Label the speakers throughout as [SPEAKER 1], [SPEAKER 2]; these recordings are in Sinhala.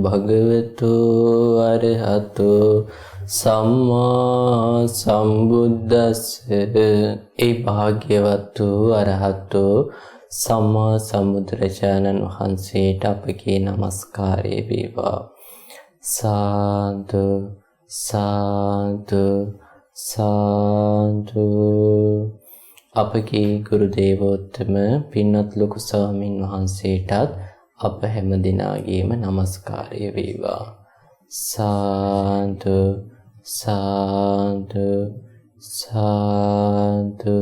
[SPEAKER 1] භගවතු අරහතු සම්මා සම්බුද්දස්ස. ඒ භාග්‍යවත් වූ අරහතු සම්මා සම්බුදුරජාණන් වහන්සේට අපගේ নমස්කාරය වේවා. සාදු සාදු සාදු. අපගේ ගුරු දේවෝත්තම පින්වත් ලොකු ස්වාමින් වහන්සේටත් අප හැම දිනාගේම নমස්කාරය වේවා. සාදු සාදු සාදු.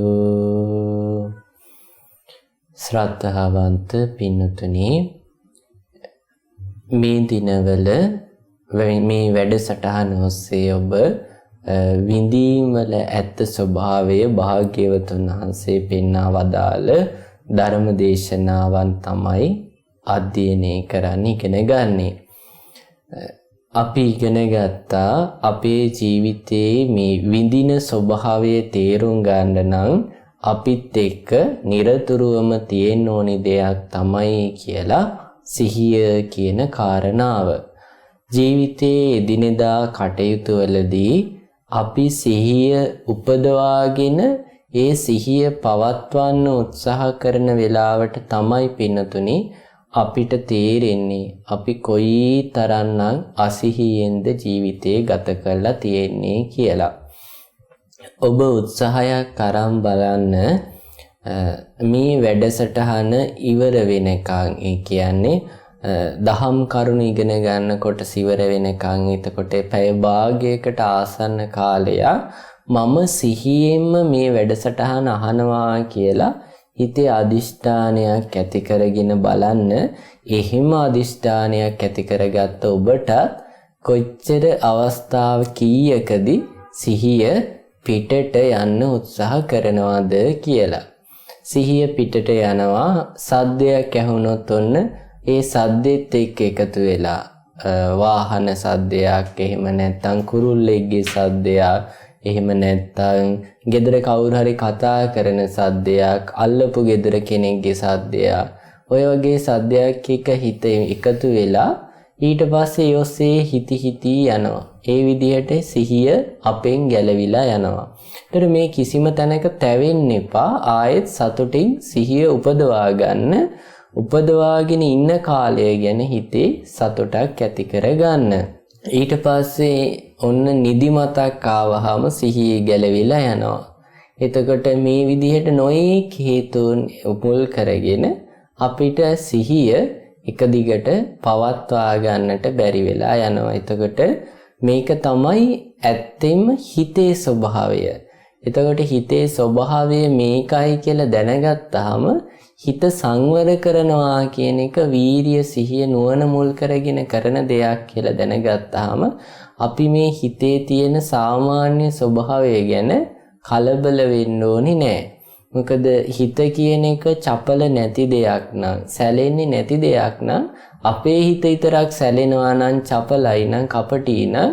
[SPEAKER 1] ශ්‍රද්ධාවන්ත පින්තුනි, මේ දිනවල මේ වැඩසටහන ඔස්සේ ඔබ විඳීම් වල ඇත්ත ස්වභාවය භාග්‍යවතුන් වහන්සේ පෙන්වා වදාළ ධර්ම දේශනාවන් තමයි අධ්‍යයනය කරන්නේ, ඉගෙන ගන්නේ. අපි ඉගෙන ගත්තා අපේ ජීවිතයේ මේ විඳින ස්වභාවය තේරුම් ගන්න නම් අපිත් එක්ක නිරතුරුවම තියෙන්න ඕනි දෙයක් තමයි කියලා සිහිය කියන කාරණාව. ජීවිතයේ එදිනෙදා කටයුතු වලදී අපි සිහිය උපදවාගෙන ඒ සිහිය පවත්වන්න උත්සාහ කරන වෙලාවට තමයි පින්නතුනි අපිට තේරෙන්නේ අපි කොයි තරම්නම් අසිහියෙන්ද ජීවිතේ ගත කරලා තියෙන්නේ කියලා. ඔබ උත්සාහයක් අරන් බලන්න මේ වැඩසටහන ඉවර වෙනකන්, ඒ කියන්නේ දහම් කරුණු ඉගෙන ගන්නකොට ඉවර වෙනකන්, එතකොට පැය භාගයකට ආසන්න කාලයක් මම සිහියෙන්ම මේ වැඩසටහන අහනවා කියලා හිතේ අදිෂ්ඨානයක් ඇති කරගෙන බලන්න. එහෙම අදිෂ්ඨානයක් ඇති කරගත්ත ඔබට කොච්චර අවස්ථාව කීයකදී සිහිය පිටට යන්න උත්සාහ කරනවද කියලා. සිහිය පිටට යනවා සද්දයක් ඇහුනොත් ඔන්න ඒ සද්දෙත් එක්ක එකතු වෙලා වාහන සද්දයක්, එහෙම නැත්නම් කුරුල්ලෙක්ගේ සද්දයක්, එහෙම නැත්නම් ගෙදර කවුරු හරි කතා කරන සද්දයක්, අල්ලපු ගෙදර කෙනෙක්ගේ සද්දයක්, ඔය වගේ සද්දයක් එක හිත එකතු වෙලා ඊට පස්සේ යොස්සේ හිති යනවා. ඒ විදිහට සිහිය අපෙන් ගැලවිලා යනවා. ඒතර මේ කිසිම තැනක තැවෙන්න එපා. ආයෙත් සතුටින් සිහිය උපදවා ගන්න. උපදවාගෙන ඉන්න කාලය ගැන හිතේ සතුටක් ඇති කරගන්න. ඊට පස්සේ ඔන්න නිදිමතක් ආවහම සිහිය ගැලවිලා යනවා. එතකොට මේ විදිහට නොයෙක් හේතුන් උපුල් කරගෙන අපිට සිහිය එක දිගට පවත්වා ගන්නට බැරි වෙලා යනවා. එතකොට මේක තමයි ඇත්තෙන්ම හිතේ ස්වභාවය. එතකොට හිතේ ස්වභාවය මේකයි කියලා දැනගත්තාම හිත සංවර කරනවා කියන එක වීරිය, සිහිය, නුවණ මුල් කරගෙන කරන දෙයක් කියලා දැනගත්තාම අපි මේ හිතේ තියෙන සාමාන්‍ය ස්වභාවය ගැන කලබල වෙන්න ඕනේ නැහැ. මොකද හිත කියන එක චපල නැති දෙයක් නම්, සැලෙන්නේ නැති දෙයක් නම්, අපේ හිත විතරක් සැලෙනවා නම්, චපලයි නම්, කපටි නම්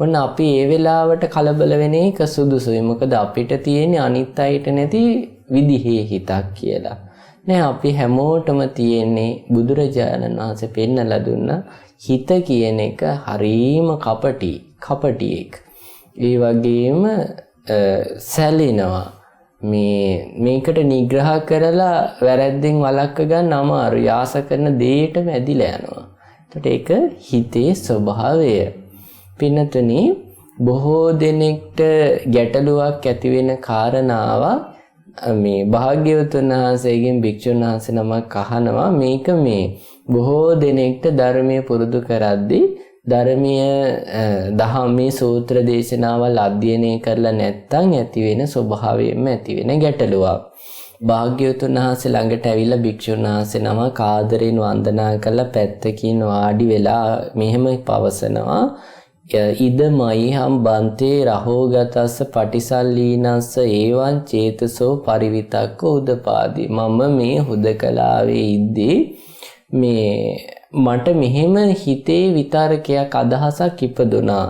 [SPEAKER 1] ඔන්න අපි ඒ වෙලාවට කලබල වෙන එක සුදුසුයි. මොකද අපිට තියෙන්නේ අනිත් අයට නැති විදිහේ හිතක් කියලා. නෑ, අපි හැමෝටම තියෙන්නේ බුදුරජාණන් වහන්සේ පෙන්නලා දුන්න හිත කියන එක හරීම කපටියෙක්. ඒ වගේම සැලෙනවා. මේකට නිග්‍රහ කරලා වැරැද්දෙන් වළක්ව ගන්න අමාරුයි. ආස කරන දෙයටම ඇදිලා යනවා. එතකොට ඒක හිතේ ස්වභාවය. පින්නතුනි, බොහෝ දෙනෙක්ට ගැටලුවක් ඇති වෙන කාරණාවක් මේ භාග්‍යවතුන් වහන්සේගෙන් භික්ෂුන් වහන්සේ නමක් අහනවා. මේක මේ බොහෝ දෙනෙක්ට ධර්මයේ පුරුදු කරද්දී ධර්මීය දහමේ සූත්‍ර දේශනාවල් අධ්‍යයනය කරලා නැත්නම් ඇති වෙන ස්වභාවයෙන්ම ඇති වෙන ගැටලුවක්. භාග්‍යවතුන් වහන්සේ ළඟට ඇවිල්ලා භික්ෂුන් වහන්සේ නමක් ආදරෙන් වන්දනා කරලා පැත්තකින් වාඩි වෙලා මෙහෙම පවසනවා. ඉදමයිහම් බන්තේ රහෝගතස්ස පටිසල්ලීනස්ස ඒවං චේතසෝ පරිවිතක්ක උදපාදි. මම මේ හුදකලාවේ ඉද්දී මට මෙහෙම හිතේ විතරකයක් අදහසක් ඉපදුනා.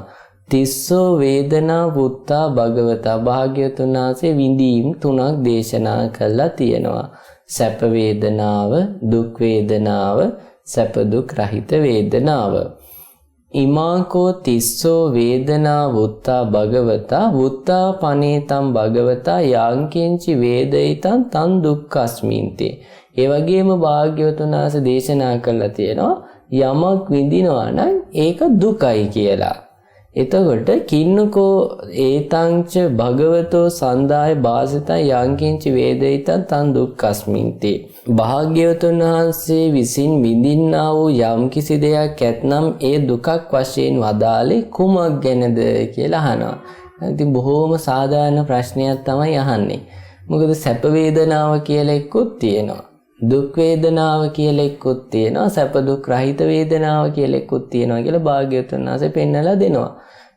[SPEAKER 1] තිස්සෝ වේදනා වුත්තා භගවතා. භාග්‍යවතුන් වහන්සේ විඳීම් 3ක් දේශනා කළා තියෙනවා. සැප වේදනාව, දුක් වේදනාව සැප දුක් රහිත වේදනාව. ඉමාකෝ තිස්සෝ වේදනා වුත්තා භගවතා වුත්තා පනේතම් භගවතා යාංකින්චි වේදිතං තං දුක්ඛස්මින්ති. ඒ වගේම භාග්‍යවතුන් වහන්සේ දේශනා කළා තියෙනවා යමක් විඳිනවා නම් ඒක දුකයි කියලා. එතකොට කින්නකෝ ඒතංච භගවතෝ සන්දාය භාසිතං යංකින්චි වේදිතං තං දුක්ඛස්මින්ති. භාග්‍යවතුන් වහන්සේ විසින් විඳින්නා වූ යම්කිසි දෙයක් ඇතනම් ඒ දුකක් වශයෙන් වදාළේ කුමක් ගැනද කියලා අහනවා. ඉතින් බොහෝම සාධාරණ ප්‍රශ්නයක් තමයි අහන්නේ. මොකද සැප වේදනාව කියලා එක්කුත් තියෙනවා. දුක් වේදනාව කියලා එක්කුත් තියෙනවා. සැප දුක් රහිත වේදනාව කියලා එක්කුත් තියෙනවා කියලා භාග්‍යවතුන් වහන්සේ පෙන්නලා දෙනවා.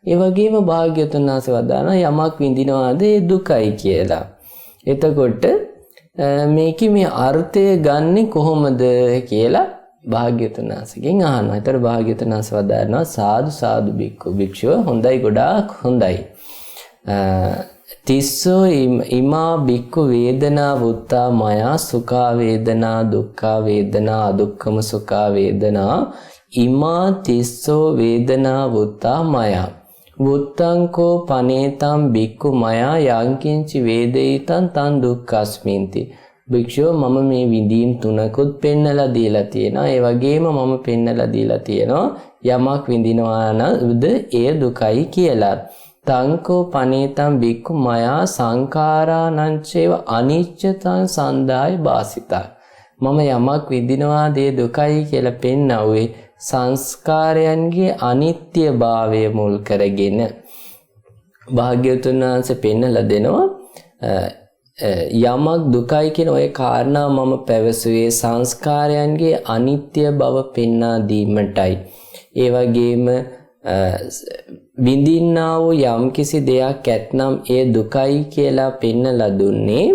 [SPEAKER 1] ඒ වගේම භාග්‍යවතුන් වහන්සේ වදානවා යමක් විඳිනවාද ඒ දුකයි කියලා. එතකොට මේකේ මේ අර්ථය ගන්නෙ කොහොමද කියලා භාග්‍යවතුන් වහන්සේගෙන් අහනවා. ඒතර භාග්‍යවතුන් වහන්සේ වදාරනවා සාදු සාදු භික්ෂුව හොඳයි ගොඩාක් හොඳයි. තිස්සෝ ඉමා බික්කු වේදනා වුත්තා මයා සුඛා වේදනා දුක්ඛා වේදනා අදුක්ඛම සුඛා වේදනා ඉමා තිස්සෝ වේදනා වුත්තා මයා වුත්තංකෝ පනේතම් බික්කු මයා යංකින්චි වේදිතං තං දුක්ඛස්මින්ති. භික්ෂුව මම මේ විඳීම් තුනකුත් පෙන්නලා දීලා තියෙනවා. ඒ වගේම මම පෙන්නලා දීලා තියෙනවා යමක් විඳිනවා නේද ඒ දුකයි කියලා. තංකෝ පනේතම් බික්කු මයා සංඛාරානංචේව අනිච්චතං සන්දාය භාසිතං. මම යමක් විඳිනවා දේ දුකයි කියලා පෙන්වුවේ සංස්කාරයන්ගේ අනිත්‍යභාවය මුල් කරගෙන. භාග්‍යවතුන් වහන්සේ පෙන්නලා දෙනවා යමක් දුකයි කියන ওই කාරණා මම පැවසුවේ සංස්කාරයන්ගේ අනිත්‍ය බව පෙන්වා දීමටයි. ඒ වගේම විඳින්නා වූ යම්කිසි දෙයක් ඇතනම් ඒ දුකයි කියලා පෙන්නලා දුන්නේ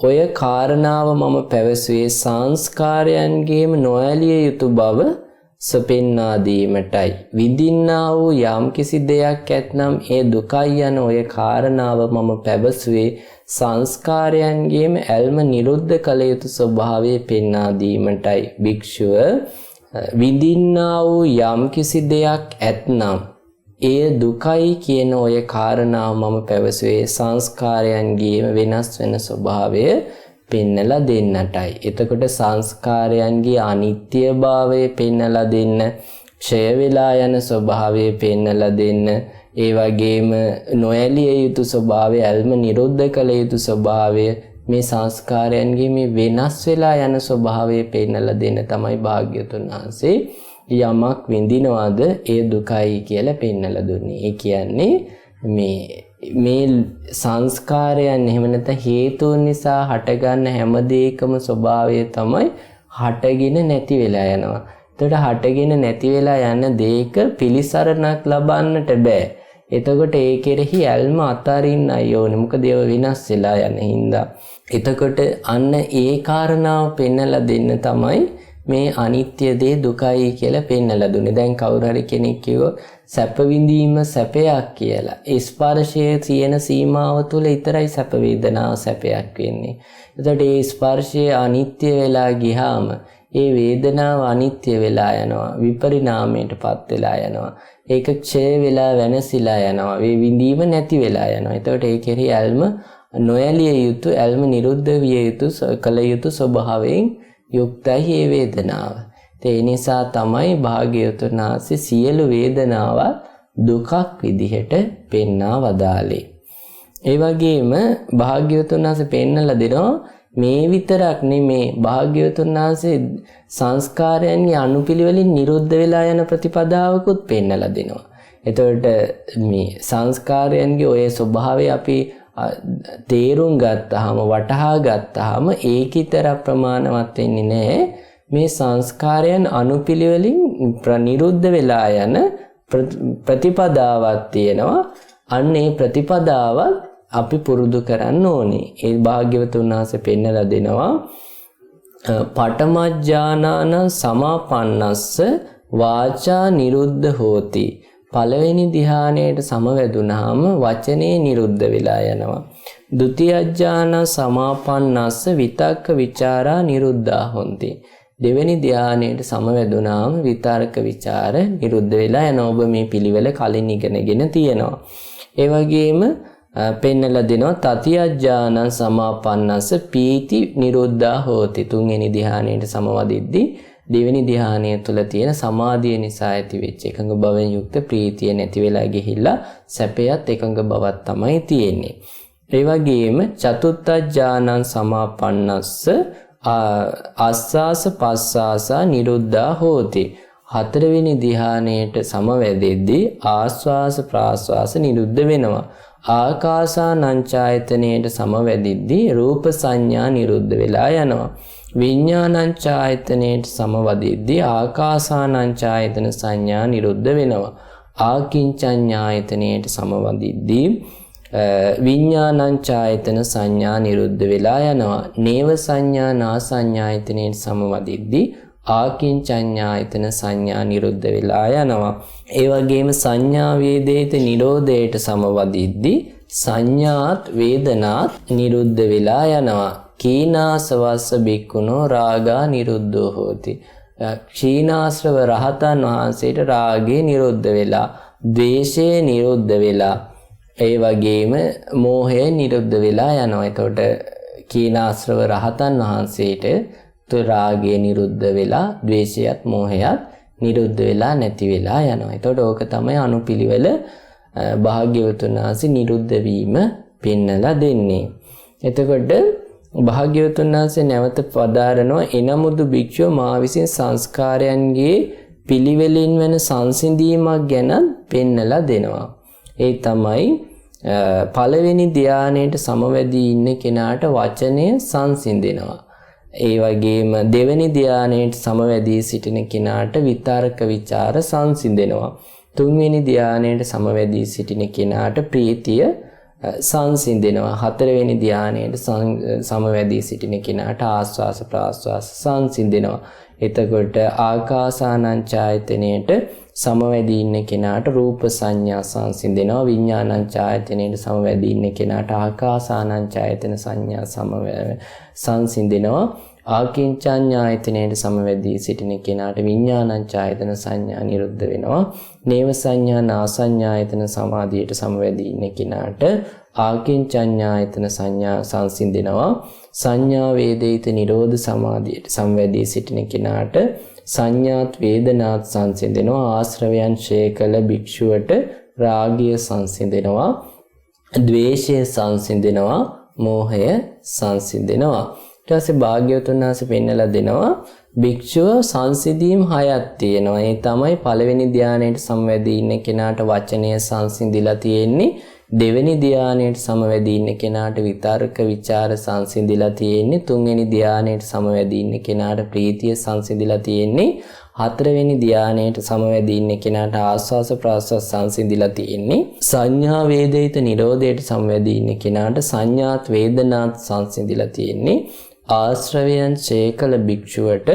[SPEAKER 1] ඔය කාරණාව මම පැවසුවේ සංස්කාරයන්ගේම නොඇලිය යුතු බව සපෙන්වා දීමටයි. විඳින්නා වූ යම්කිසි දෙයක් ඇතනම් ඒ දුකයි යන ඔය කාරණාව මම පැවසුවේ සංස්කාරයන්ගේම ඇල්ම නිරුද්ධ කළ යුතු ස්වභාවය පෙන්වා දීමටයි. භික්ෂුව විඳින්නා වූ යම්කිසි දෙයක් ඇතනම් ඒ දුකයි කියන ඔය කාරණාව මම පැවසුවේ සංස්කාරයන්ගේම වෙනස් වෙන ස්වභාවය පෙන්නලා දෙන්නටයි. එතකොට සංස්කාරයන්ගේ අනිත්‍යභාවය පෙන්නලා දෙන්න, ක්ෂය වෙලා යන ස්වභාවය පෙන්නලා දෙන්න, ඒ වගේම නොඇලිය යුතු ස්වභාවය, ඇල්ම නිරුද්ධ කළ යුතු ස්වභාවය, මේ සංස්කාරයන්ගේ මේ වෙනස් වෙලා යන ස්වභාවය පෙන්නලා දෙන්න තමයි භාග්‍යවතුන් වහන්සේ යමක් විඳිනවාද ඒ දුකයි කියලා පෙන්නලා දුන්නේ. ඒ කියන්නේ මේ සංස්කාරයන් එහෙම නැත්නම් හේතුන් නිසා හටගන්න හැම දෙයකම ස්වභාවය තමයි හටගෙන නැති වෙලා යනවා. එතකොට හටගෙන නැති වෙලා යන දෙයක පිළිසරණක් ලබන්නට බෑ. එතකොට ඒ කෙරෙහි ඇල්ම අතාරින්නයි ඕනේ. මොකද ඒව වෙනස් වෙලා යන හින්දා. එතකොට අන්න ඒ කාරණාව පෙන්නලා දෙන්න තමයි මේ අනිත්‍ය දේ දුකයි කියලා පෙන්නලා දුන්නේ. දැන් කවුරු හරි කෙනෙක් කිව්වොත් සැප විඳීම සැපයක් කියලා. ඒ ස්පර්ශයේ තියෙන සීමාව තුල විතරයි සැප වේදනාව සැපයක් වෙන්නේ. එතකොට ඒ ස්පර්ශය අනිත්‍ය වෙලා ගියාම ඒ වේදනාව අනිත්‍ය වෙලා යනවා, විපරිණාමයටපත් වෙලා යනවා. ඒක ක්ෂය වෙලා වෙනසිලා යනවා, මේ විඳීම නැති වෙලා යනවා. එතකොට ඒ කෙරෙහි ඇල්ම නොයලිය යුතු, ඇල්ම නිරුද්ධ විය යුතු, කල යුතු ස්වභාවයෙන් යුක්තයි මේ වේදනාව. ඒ නිසා තමයි භාග්‍යවතුන් වහන්සේ සියලු වේදනාවල් දුකක් විදිහට පෙන්වා වදාළේ. ඒ වගේම භාග්‍යවතුන් වහන්සේ පෙන්නලා දෙනවා මේ විතරක් නෙමේ, භාග්‍යවතුන් වහන්සේ සංස්කාරයන්ගේ අනුපිළිවෙලින් නිරුද්ධ වෙලා යන ප්‍රතිපදාවකුත් පෙන්නලා දෙනවා. එතකොට මේ සංස්කාරයන්ගේ ඔය ස්වභාවය අපි තේරුම් ගත්තාම, වටහා ගත්තාම ඒකිතර ප්‍රමාණවත් වෙන්නේ නැහැ. මේ සංස්කාරයන් අනුපිළිවෙලින් නිරුද්ධ වෙලා යන ප්‍රතිපදාවක් තියෙනවා. අන්න ඒ ප්‍රතිපදාවත් අපි පුරුදු කරන්න ඕනේ. ඒ භාග්‍යවතුන් වහන්සේ පෙන්නලා දෙනවා පඨමඥානං සමාපන්නස්ස වාචා නිරුද්ධ හෝති. පළවෙනි ධ්‍යානයට සමවැදුනහම වචනේ නිරුද්ධ වෙලා යනවා. ဒုတိ ඥාන සමාපන්නස්ස විතක්ක ਵਿਚාරා නිරුද්ධා හොಂತಿ. දෙවෙනි ධානයට සමවැදුනාම විතර්ක ਵਿਚාර නිරුද්ධ වෙලා යනවා. ඔබ මේ පිළිවෙල කලින් ඉගෙනගෙන තියෙනවා. ඒ වගේම පෙන්නලා දෙනවා තතියඥානං සමාපන්නස්ස පීති නිරුද්ධා හෝති. තුන්වෙනි ධානයට සමවදිද්දී දෙවෙනි ධානය තුල තියෙන සමාධිය නිසා ඇති වෙච්ච එකඟ භවෙන් යුක්ත ප්‍රීතිය නැති වෙලා ගිහිල්ලා සැපයත් එකඟ බවක් තමයි තියෙන්නේ. ඒ වගේම චතුත්ථ ඥානං සමාපන්නස්ස ආස්වාස පස්වාසා නිරුද්ධා හෝති. හතරවෙනි ධානයට සමවැදෙද්දී ආස්වාස ප්‍රාස්වාස නිරුද්ධ වෙනවා. ආකාසානං ඡායතනයට සමවැදිද්දී රූප සංඥා නිරුද්ධ වෙලා යනවා. විඥානං ඡායතනයට සමවදිද්දී ආකාසානං ඡායතන සංඥා නිරුද්ධ වෙනවා. ආකින්චඤ්ඤායතනයට සමවදිද්දී විඥානං ඡායතන සංඥා නිරුද්ධ වෙලා යනවා. නේව සංඥා නා සංඥායතනයට සමවදිද්දී ආකින්චඤ්ඤායතන සංඥා නිරුද්ධ වෙලා යනවා. ඒ වගේම සංඥා වේදිත නිරෝධයට සමවදිද්දී සංඥාත් වේදනාත් නිරුද්ධ වෙලා යනවා. කීනාසවස්ස බික්කුණෝ රාගා නිරුද්ධෝ හෝති. ක්ෂීනාශ්‍රව රහතන් වහන්සේට රාගේ නිරුද්ධ වෙලා, ද්වේෂය නිරුද්ධ වෙලා, ඒ වගේම මෝහය නිරුද්ධ වෙලා යනවා. එතකොට කීනාශ්‍රව රහතන් වහන්සේට රාගය නිරුද්ධ වෙලා, ද්වේෂයත් මෝහයත් නිරුද්ධ වෙලා නැති වෙලා යනවා. එතකොට ඕක තමයි අනුපිළිවෙල භාග්‍යවතුන් වහන්සේ නිරුද්ධ වීම පෙන්නලා දෙන්නේ. එතකොට භාග්‍යවතුන් වහන්සේ නැවත පදාරනවා එනමුදු භික්ෂුව මා විසින් සංස්කාරයන්ගේ පිළිවෙලින් වෙන සංසිඳීමක් ගැන පෙන්නලා දෙනවා. ඒ තමයි පළවෙනි ධානයට සමවැදී ඉන්න කෙනාට වචනය සංසිඳෙනවා. ඒ වගේම දෙවෙනි ධානයට සමවැදී සිටින කෙනාට විතර්ක ਵਿਚාර සංසිඳෙනවා. තුන්වෙනි ධානයට සමවැදී සිටින කෙනාට ප්‍රීතිය සංසිඳෙනවා. හතරවෙනි ධානයට සමවැදී සිටින කෙනාට ආස්වාස ප්‍රාස්වාස සංසිඳෙනවා. එතකොට ආකාසානං ඡායතනයට සමවැදී ඉන්න කෙනාට රූප සංඥා සංසිඳෙනවා. විඥානං ඡායතනයට සමවැදී ඉන්න කෙනාට ආකාසානං ඡායතන සංඥා සංසිඳෙනවා. ආකින්චඤ්ඤායතනයට සමවැදී සිටින කෙනාට විඥානං ඡායතන සංඥා නිරුද්ධ වෙනවා. නේව සංඥා නා සංඥායතන සමාධියට සමවැදී ඉන්න කෙනාට ආකින්චඤ්ඤායතන සංඥා සංසිඳෙනවා. සංඥා වේදිත නිරෝධ සමාධියට සමවැදී සිටින කෙනාට සංඥාත් වේදනාත් සංසිඳෙනවා. ආශ්‍රවයන් ඡේ කළ භික්ෂුවට රාගය සංසිඳෙනවා, ද්වේෂය සංසිඳෙනවා, මෝහය සංසිඳෙනවා. ඊට පස්සේ භාග්‍යවතුන් වහන්සේ පෙන්නලා දෙනවා භික්ෂුව සංසිඳීම් 6ක් තියෙනවා. ඒ තමයි පළවෙනි ධානයට සමවැදී ඉන්න කෙනාට වචනය සංසිඳිලා තියෙන්නේ. දෙවෙනි ධානයට සමවැදී ඉන්න කෙනාට විතර්ක ਵਿਚාර සංසිඳිලා තියෙන්නේ. තුන්වෙනි ධානයට සමවැදී ඉන්න කෙනාට ප්‍රීතිය සංසිඳිලා තියෙන්නේ. හතරවෙනි ධානයට සමවැදී ඉන්න කෙනාට ආස්වාස ප්‍රාස්වාස සංසිඳිලා තියෙන්නේ. සංඥා වේදිත නිරෝධයට සමවැදී ඉන්න කෙනාට සංඥාත් වේදනාත් සංසිඳිලා තියෙන්නේ. ආශ්‍රවයන් ඡේ කළ භික්ෂුවට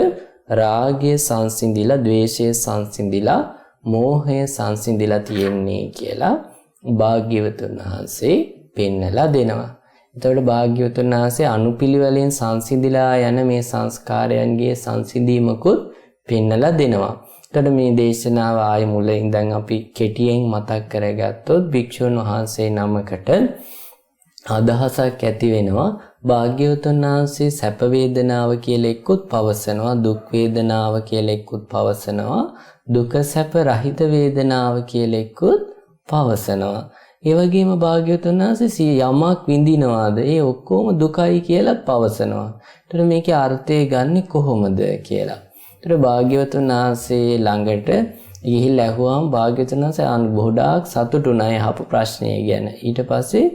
[SPEAKER 1] රාගය සංසිඳිලා, ද්වේෂය සංසිඳිලා, මෝහය සංසිඳිලා තියෙන්නේ කියලා භාග්‍යවතුන් වහන්සේ පෙන්නලා දෙනවා. එතකොට භාග්‍යවතුන් වහන්සේ අනුපිළිවෙලින් සංසිඳිලා යන මේ සංස්කාරයන්ගේ සංසිඳීමකුත් පෙන්නලා දෙනවා. එතකොට මේ දේශනාව ආයේ මුල ඉඳන් අපි කෙටියෙන් මතක් කරගත්තොත් භික්ෂුන් වහන්සේ නමකට අදහසක් ඇති වෙනවා. භාග්‍යවතුන් වහන්සේ සැප වේදනාව කියලා එක්කුත් පවසනවා, දුක් වේදනාව කියලා එක්කුත් පවසනවා, දුක සැප රහිත වේදනාව කියලා එක්කුත් පවසනවා. ඒ වගේම භාග්‍යවතුන් වහන්සේ යමක් විඳිනවාද ඒ ඔක්කොම දුකයි කියලා පවසනවා. ඒතර මේකේ අර්ථය ගන්නෙ කොහොමද කියලා. ඒතර භාග්‍යවතුන් වහන්සේ ළඟට ගිහිල්ලා ඇහුවාම භාග්‍යවතුන් වහන්සේ ගොඩාක් සතුටුුණා අහපු ප්‍රශ්නය ගැන. ඊට පස්සේ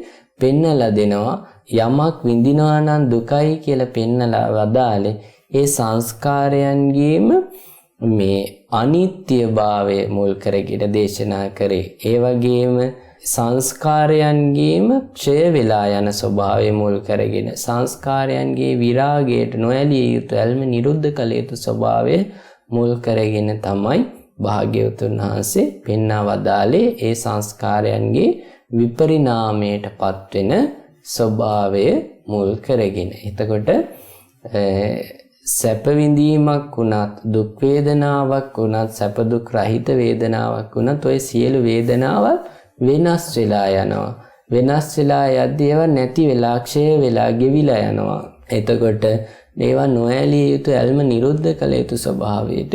[SPEAKER 1] පෙන්නලා දෙනවා යමක් විඳිනවා නම් දුකයි කියලා පෙන්නලා වදාලේ ඒ සංස්කාරයන්ගේම මේ අනිත්‍යභාවය මුල් කරගෙන දේශනා කරේ. ඒ වගේම සංස්කාරයන්ගේම ක්ෂය වෙලා යන ස්වභාවය මුල් කරගෙන සංස්කාරයන්ගේ විරාගයට නොඇලිය යුතු ඇල්ම නිරුද්ධ කළ යුතු ස්වභාවය මුල් කරගෙන තමයි භාග්‍යවතුන් වහන්සේ පෙන්වා වදාළේ ඒ සංස්කාරයන්ගේ විපරිණාමයට පත්වෙන ස්වභාවය මුල් කරගෙන. එතකොට සැප විඳීමක් වුණත් දුක් වේදනාවක් වුණත් සැප දුක් රහිත වේදනාවක් වුණත් ඔය සියලු වේදනාවල් වෙනස් වෙලා යනවා. වෙනස් වෙලා යද්දී ඒවා නැති වෙලා ක්ෂය වෙලා ගෙවිලා යනවා. එතකොට ඒවා නොඇලිය යුතු ඇල්ම නිරුද්ධ කළ යුතු ස්වභාවයට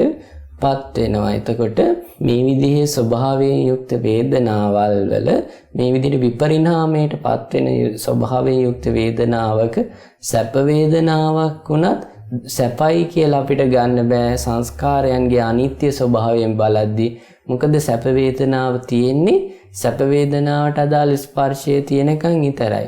[SPEAKER 1] පත් වෙනවා. එතකොට මේ විදිහේ ස්වභාවයෙන් යුක්ත වේදනාවල් වල මේ විදිහට විපරිණාමයට පත් වෙන ස්වභාවයෙන් යුක්ත වේදනාවක සැප වේදනාවක් වුණත් සැපයි කියලා අපිට ගන්න බෑ සංස්කාරයන්ගේ අනිත්‍ය ස්වභාවයෙන් බලද්දී. මොකද සැප වේදනාව තියෙන්නේ සැප වේදනාවට අදාළ ස්පර්ශය තියෙනකන් විතරයි.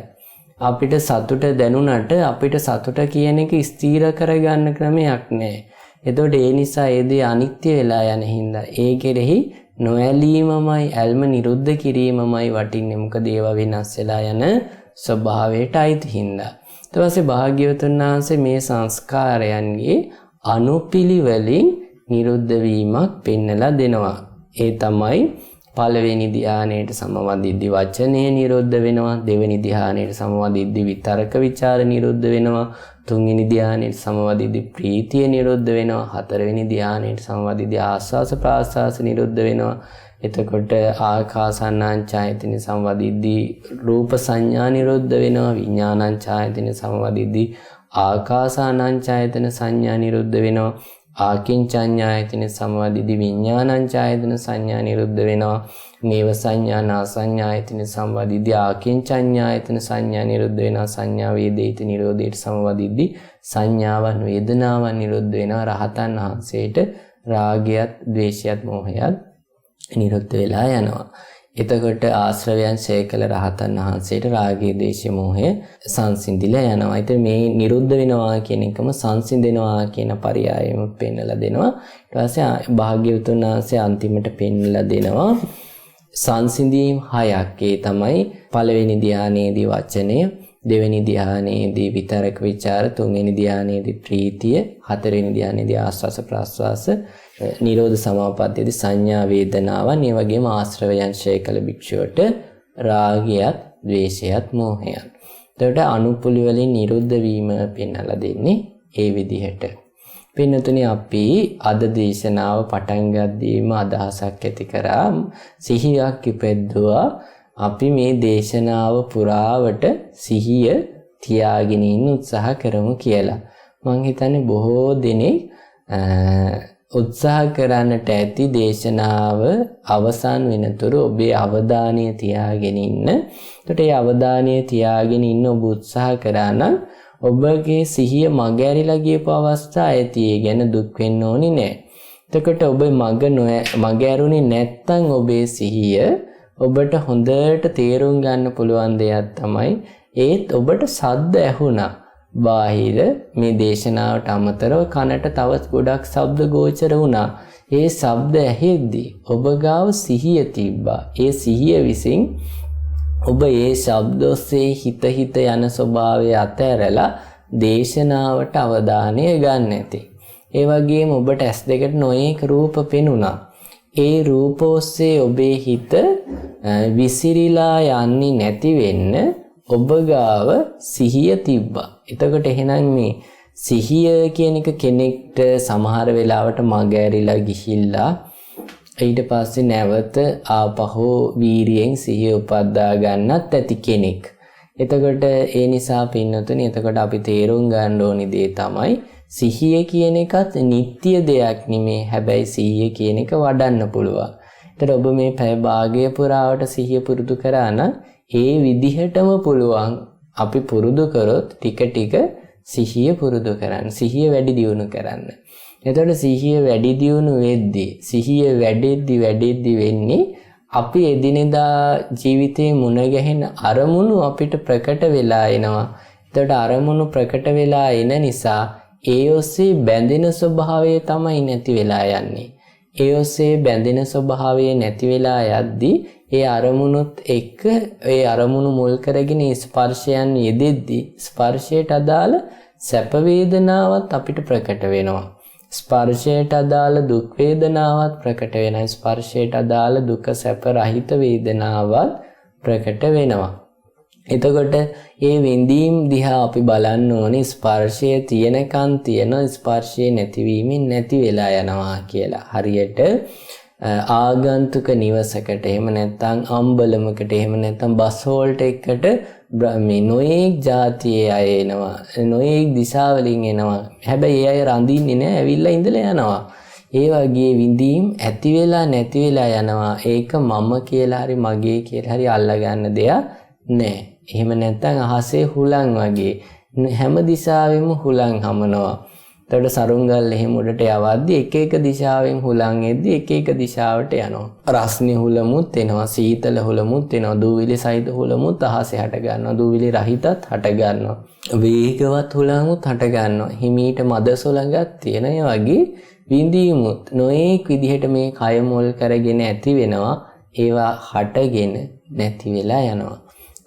[SPEAKER 1] අපිට සතුට දැනුණට අපිට සතුට කියන එක ස්ථිර කරගන්න ක්‍රමයක් නැහැ. එතකොට ඒ නිසා ඒ දේ අනිත්‍ය වෙලා යන හින්දා ඒ කෙරෙහි නොඇලීමමයි ඇල්ම නිරුද්ධ කිරීමමයි වටින්නේ. මොකද ඒවා වෙනස් වෙලා යන ස්වභාවයට අයිති හින්දා. ඊට පස්සේ භාග්‍යවතුන් වහන්සේ මේ සංස්කාරයන්ගේ අනුපිළිවෙලින් නිරුද්ධ වීමක් පෙන්නලා දෙනවා. ඒ තමයි පළවෙනි ධ්‍යානයට සමවදිද්දි වචනේ නිරුද්ධ වෙනවා. දෙවෙනි ධ්‍යානයට සමවදිද්දි විතරක ਵਿਚාර නිරුද්ධ වෙනවා. තුන්වෙනි ධ්‍යානයට සමවදිද්දි ප්‍රීතිය නිරුද්ධ වෙනවා. හතරවෙනි ධ්‍යානයට සමවදිද්දි ආස්වාස ප්‍රාස්වාස නිරුද්ධ වෙනවා. එතකොට ආකාසානංචායතන සමවදිද්දි රූප සංඥා නිරුද්ධ වෙනවා. විඥානංචායතන සමවදිද්දි ආකාසානංචායතන සංඥා නිරුද්ධ වෙනවා. ආකින්චඤ්ඤායතන සමවදිද්දි විඥානංචායතන සංඥා නිරුද්ධ වෙනවා. නේව සංඥා නා සංඥායතන සමවදිද්දි ආකින්චඤ්ඤායතන සංඥා නිරුද්ධ වෙනවා. සංඥා වේදිත නිරෝධයට සමවදිද්දි සංඥාවන් වේදනාවන් නිරුද්ධ වෙනවා. රහතන් වහන්සේට රාගයත් ද්වේෂයත් මෝහයත් නිරුද්ධ වෙලා යනවා. එතකොට ආශ්‍රවයන් ඡය කළ රහතන් වහන්සේට රාගය ද්වේෂය මෝහය සංසිඳිලා යනවා. ඉතින් මේ නිරුද්ධ වෙනවා කියන එකම සංසිඳෙනවා කියන පරයයම පෙන්නලා දෙනවා. ඊට පස්සේ භාග්‍යවතුන් වහන්සේ අන්තිමට පෙන්නලා දෙනවා සංසිඳීම් 6ක්. ඒ තමයි පළවෙනි ධ්‍යානයේදී වචනය, දෙවෙනි ධ්‍යානයේදී විතරක ਵਿਚාර, තුන්වෙනි ධ්‍යානයේදී ප්‍රීතිය, හතරවෙනි ධ්‍යානයේදී ආස්වාස ප්‍රාස්වාස, නිරෝධ සමාපත්තියේදී සංඥා වේදනාවන්, ඒ වගේම ආශ්‍රවයන් ඡය කළ භික්ෂුවට රාගයත් ද්වේෂයත් මෝහයත්. එතකොට අනුපුලි වලින් නිරුද්ධ වීම පෙන්වලා දෙන්නේ ඒ විදිහට. පින්නතුනි අපි අද දේශනාව පටන් ගද්දීම අදහසක් ඇති කරා සිහියක් ඉපෙද්දුවා. අපි මේ දේශනාව පුරාවට සිහිය තියාගෙන ඉන්න උත්සාහ කරමු කියලා. මම හිතන්නේ බොහෝ දෙනෙක් උත්සාහ කරන්නට ඇති දේශනාව අවසන් වෙනතුරු ඔබේ අවධානය තියාගෙන ඉන්න. එතකොට මේ අවධානය තියාගෙන ඉන්න ඔබ උත්සාහ කරා නම් ඔබගේ සිහිය මගහැරිලා ගියපු අවස්ථා ඇති. ඒ ගැන දුක් වෙන්න ඕනේ නැහැ. එතකොට ඔබ මගහැරුණේ නැත්තම් ඔබේ සිහිය ඔබට හොඳට තේරුම් ගන්න පුළුවන් දෙයක් තමයි ඒත් ඔබට ශබ්ද ඇහුණා. බාහිර මේ දේශනාවට අමතරව කනට තවත් ගොඩක් ශබ්ද ගෝචර වුණා. ඒ ශබ්ද ඇහෙද්දී ඔබ ගාව සිහිය තිබ්බා. ඒ සිහිය විසින් ඔබ ඒ ශබ්ද ඔස්සේ හිත යන ස්වභාවය අතහැරලා දේශනාවට අවධානය ගන්න ඇති. ඒ වගේම ඔබට ඇස් දෙකට නොයේක රූප පෙනුණා. ඒ රූප ඔස්සේ ඔබේ හිත විසිරීලා යන්නේ නැති වෙන්න ඔබ ගාව සිහිය තිබ්බා. එතකොට එහෙනම් මේ සිහිය කියන එක කෙනෙක්ට සමහර වෙලාවට මගහැරිලා ගිහිල්ලා ඊට පස්සේ නැවත ආපහු වීරියෙන් සිහිය උපද්දා ගන්නත් ඇති කෙනෙක්. එතකොට ඒ නිසා පින්නතුනි එතකොට අපි තේරුම් ගන්න ඕනි දේ තමයි සිහිය කියන එකත් නිට්ටිය දෙයක් නෙමේ. හැබැයි සිහිය කියන එක වඩන්න පුළුවන්. ඒතර ඔබ මේ පැය භාගය පුරාවට සිහිය පුරුදු කරා නම් ඒ විදිහටම පුළුවන් අපි පුරුදු කරොත් ටික ටික සිහිය පුරුදු කරන්න. සිහිය වැඩි දියුණු කරන්න. එතකොට සිහිය වැඩි දියුණු වෙද්දී සිහිය වැඩෙද්දි වෙන්නේ අපි එදිනෙදා ජීවිතේ මුණ ගැහෙන අරමුණු අපිට ප්‍රකට වෙලා එනවා. එතකොට අරමුණු ප්‍රකට වෙලා එන නිසා ඒ ඔස්සේ බැඳෙන ස්වභාවය තමයි නැති වෙලා යන්නේ. ඒ ඔස්සේ බැඳෙන ස්වභාවය නැති වෙලා යද්දී ඒ අරමුණුත් එක්ක ඒ අරමුණු මුල් කරගෙන ස්පර්ශයන් යෙදෙද්දී ස්පර්ශයට අදාළ සැප වේදනාවත් අපිට ප්‍රකට වෙනවා. ස්පර්ශයට අදාළ දුක් වේදනාවත් ප්‍රකට වෙනවා. ස්පර්ශයට අදාළ දුක සැප රහිත වේදනාවත් ප්‍රකට වෙනවා. එතකොට ඒ විඳීම් දිහා අපි බලන්න ඕනේ ස්පර්ශය තියෙනකන් තියෙන ස්පර්ශය නැතිවීමෙන් නැති වෙලා යනවා කියලා. හරියට ආගන්තුක නිවසකට එහෙම නැත්නම් අම්බලමකට එහෙම නැත්නම් බස් හෝල්ට් එකකට මේ නොයේක් જાතියේ අය එනවා. නොයේක් දිශාවලින් එනවා. හැබැයි ඒ අය රඳින්නේ නැහැ. ඇවිල්ලා ඉඳලා යනවා. ඒ වගේ විඳීම් ඇති වෙලා නැති වෙලා යනවා. ඒක මම කියලා හරි මගේ කියලා හරි අල්ලගන්න දෙයක් නැහැ. එහෙම නැත්නම් අහසේ හුලං වගේ හැම දිශාවෙම හුලං හමනවා. එතකොට සරුංගල් එහෙම උඩට යවද්දි එක එක දිශාවෙන් හුලං එද්දි එක එක දිශාවට යනවා. රස්නේ හුලමුත් එනවා, සීතල හුලමුත් එනවා, දූවිලි සහිත හුලමුත් අහසේ හට ගන්නවා, දූවිලි රහිතත් හට ගන්නවා. වේගවත් හුලමුත් හට ගන්නවා. හිමීට මද සොලඟක් තියෙන වගේ විඳීමුත් නොඑක් විදිහට මේ කය මුල් කරගෙන ඇති වෙනවා. ඒවා හටගෙන නැති වෙලා යනවා.